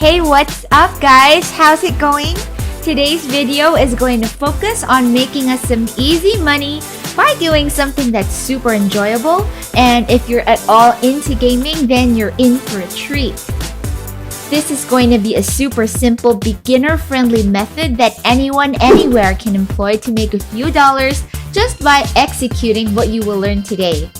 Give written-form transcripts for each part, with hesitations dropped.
Hey, what's up guys? How's it going? Today's video is going to focus on making us some easy money by doing something that's super enjoyable. And if you're at all into gaming, then you're in for a treat. This is going to be a super simple, beginner-friendly method that anyone, anywhere can employ to make a few dollars just by executing what you will learn today.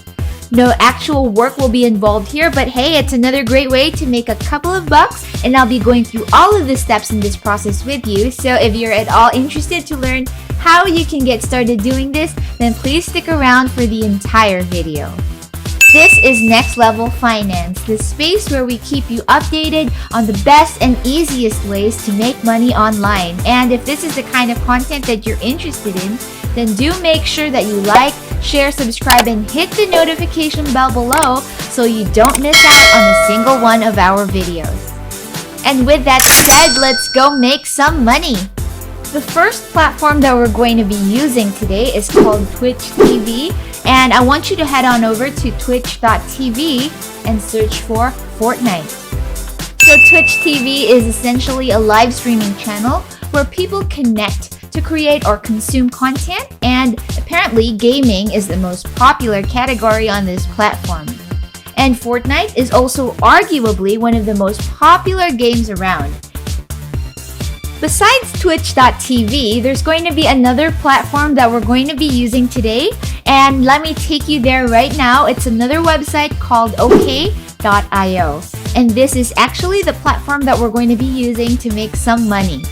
No actual work will be involved here, but hey, it's another great way to make a couple of bucks, and I'll be going through all of the steps in this process with you. So if you're at all interested to learn how you can get started doing this, then please stick around for the entire video. This is Next Level Finance, the space where we keep you updated on the best and easiest ways to make money online. And if this is the kind of content that you're interested in, then do make sure that you like, share, subscribe, and hit the notification bell below so you don't miss out on a single one of our videos. And with that said, let's go make some money! The first platform that we're going to be using today is called Twitch TV, and I want you to head on over to twitch.tv and search for Fortnite. So Twitch TV is essentially a live streaming channel where people connect to create or consume content, and apparently gaming is the most popular category on this platform. And Fortnite is also arguably one of the most popular games around. Besides twitch.tv, there's going to be another platform that we're going to be using today, and let me take you there right now. It's another website called OK.io, and this is actually the platform that we're going to be using to make some money.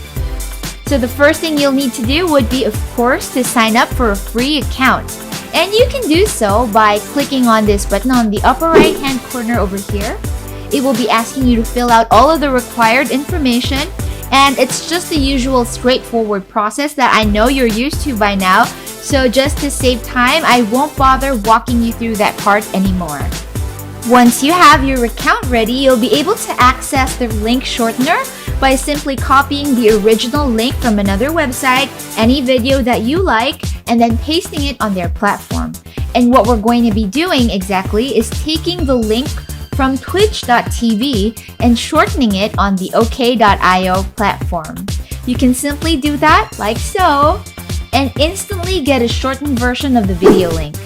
So the first thing you'll need to do would be, of course, to sign up for a free account. And you can do so by clicking on this button on the upper right hand corner over here. It will be asking you to fill out all of the required information, and it's just the usual straightforward process that I know you're used to by now. So just to save time, I won't bother walking you through that part anymore. Once you have your account ready, you'll be able to access the link Shortener by simply copying the original link from another website, any video that you like, and then pasting it on their platform. And what we're going to be doing exactly is taking the link from twitch.tv and shortening it on the OK.io platform. You can simply do that like so and instantly get a shortened version of the video link.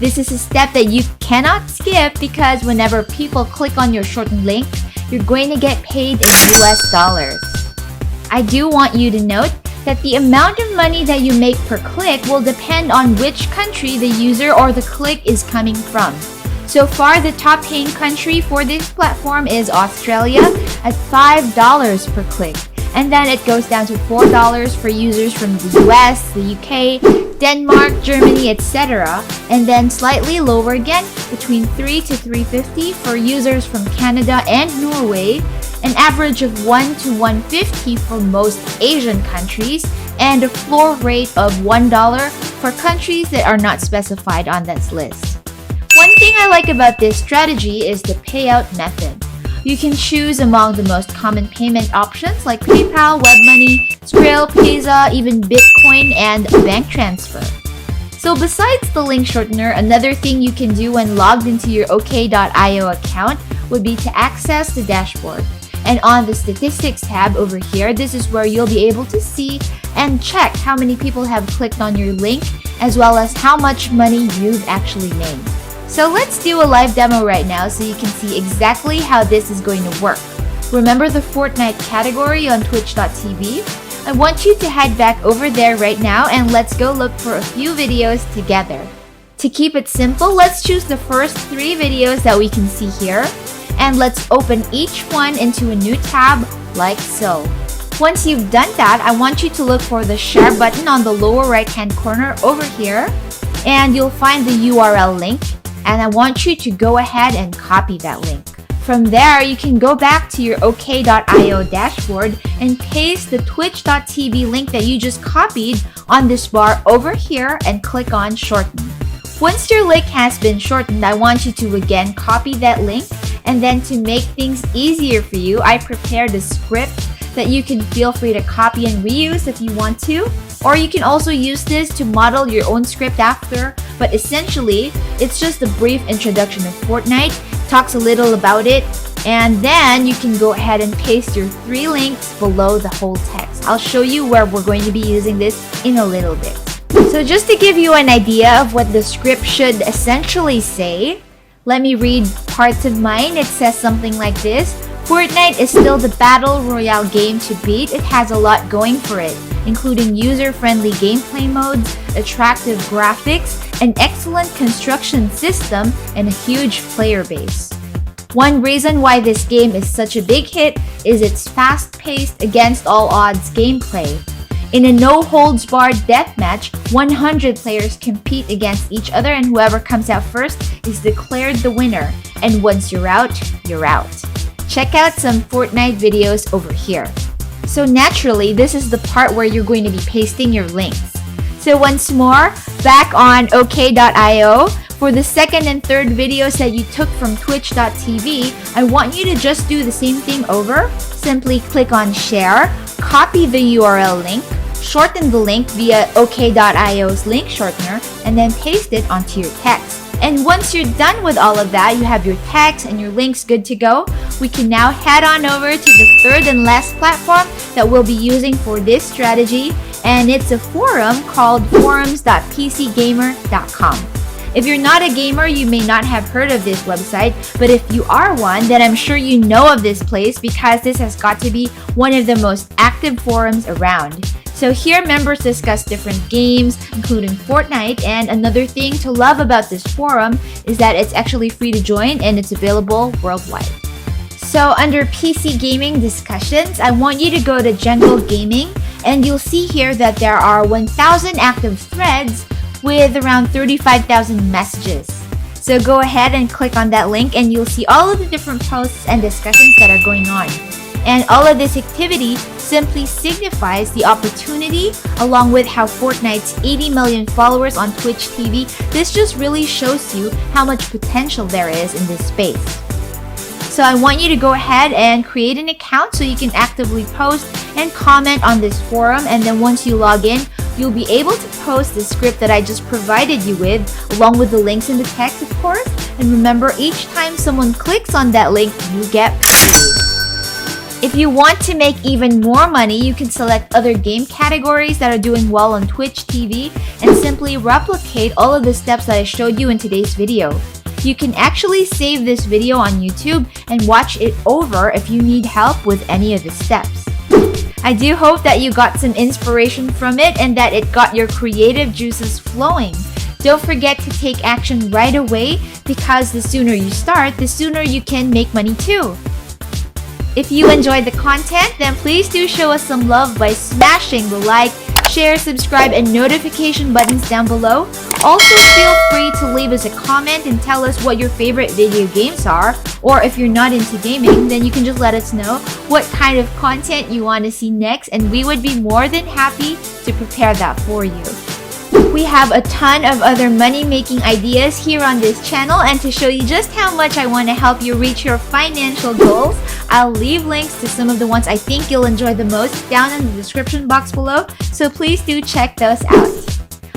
This is a step that you cannot skip because whenever people click on your shortened link, you're going to get paid in US dollars. I do want you to note that the amount of money that you make per click will depend on which country the user or the click is coming from. So far, the top paying country for this platform is Australia at $5 per click. And then it goes down to $4 for users from the US, the UK, Denmark, Germany, etc. And then slightly lower again, between $3 to $3.50 for users from Canada and Norway, an average of $1 to $1.50 for most Asian countries, and a floor rate of $1 for countries that are not specified on this list. One thing I like about this strategy is the payout method. You can choose among the most common payment options like PayPal, WebMoney, Skrill, Payza, even Bitcoin, and bank transfer. So besides the link shortener, another thing you can do when logged into your OK.io account would be to access the dashboard. And on the statistics tab over here, this is where you'll be able to see and check how many people have clicked on your link, as well as how much money you've actually made. So let's do a live demo right now so you can see exactly how this is going to work. Remember the Fortnite category on twitch.tv? I want you to head back over there right now and let's go look for a few videos together. To keep it simple, let's choose the first 3 videos that we can see here, and let's open each one into a new tab like so. Once you've done that, I want you to look for the share button on the lower right hand corner over here, and you'll find the URL link. And I want you to go ahead and copy that link. From there, you can go back to your OK.io dashboard and paste the twitch.tv link that you just copied on this bar over here and click on Shorten. Once your link has been shortened, I want you to again copy that link, and then to make things easier for you, I prepared a script that you can feel free to copy and reuse if you want to, or you can also use this to model your own script after. But essentially, it's just a brief introduction of Fortnite, talks a little about it, And then you can go ahead and paste your 3 links below the whole text. I'll show you where we're going to be using this in a little bit. So just to give you an idea of what the script should essentially say, let me read parts of mine. It says something like this. Fortnite is still the battle royale game to beat. It has a lot going for it, including user-friendly gameplay modes, attractive graphics, an excellent construction system, and a huge player base. One reason why this game is such a big hit is its fast-paced, against-all-odds gameplay. In a no-holds-barred deathmatch, 100 players compete against each other, and whoever comes out first is declared the winner. And once you're out, you're out. Check out some Fortnite videos over here. So naturally, this is the part where you're going to be pasting your links. So once more, back on OK.io, for the second and third videos that you took from twitch.tv, I want you to just do the same thing over. Simply click on share, copy the URL link, shorten the link via OK.io's link shortener, and then paste it onto your text. And once you're done with all of that, you have your text and your links good to go. We can now head on over to the third and last platform that we'll be using for this strategy, and it's a forum called forums.pcgamer.com. If you're not a gamer, you may not have heard of this website, but if you are one, then I'm sure you know of this place because this has got to be one of the most active forums around. So here, members discuss different games, including Fortnite, and another thing to love about this forum is that it's actually free to join and it's available worldwide. So under PC Gaming Discussions, I want you to go to Jungle Gaming, and you'll see here that there are 1,000 active threads with around 35,000 messages. So go ahead and click on that link and you'll see all of the different posts and discussions that are going on. And all of this activity simply signifies the opportunity along with how Fortnite's 80 million followers on Twitch TV, this just really shows you how much potential there is in this space. So I want you to go ahead and create an account so you can actively post and comment on this forum, and then once you log in, you'll be able to post the script that I just provided you with, along with the links in the text, of course. And remember, each time someone clicks on that link, you get paid. If you want to make even more money, you can select other game categories that are doing well on Twitch TV and simply replicate all of the steps that I showed you in today's video. You can actually save this video on YouTube and watch it over if you need help with any of the steps. I do hope that you got some inspiration from it and that it got your creative juices flowing. Don't forget to take action right away because the sooner you start, the sooner you can make money too. If you enjoyed the content, then please do show us some love by smashing the like, share, subscribe, and notification buttons down below. Also, feel free to leave us a comment and tell us what your favorite video games are. Or if you're not into gaming, then you can just let us know what kind of content you want to see next, and we would be more than happy to prepare that for you. We have a ton of other money-making ideas here on this channel, and to show you just how much I want to help you reach your financial goals, I'll leave links to some of the ones I think you'll enjoy the most down in the description box below, so please do check those out.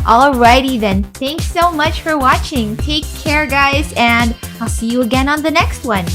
Alrighty then, thanks so much for watching. Take care guys, and I'll see you again on the next one.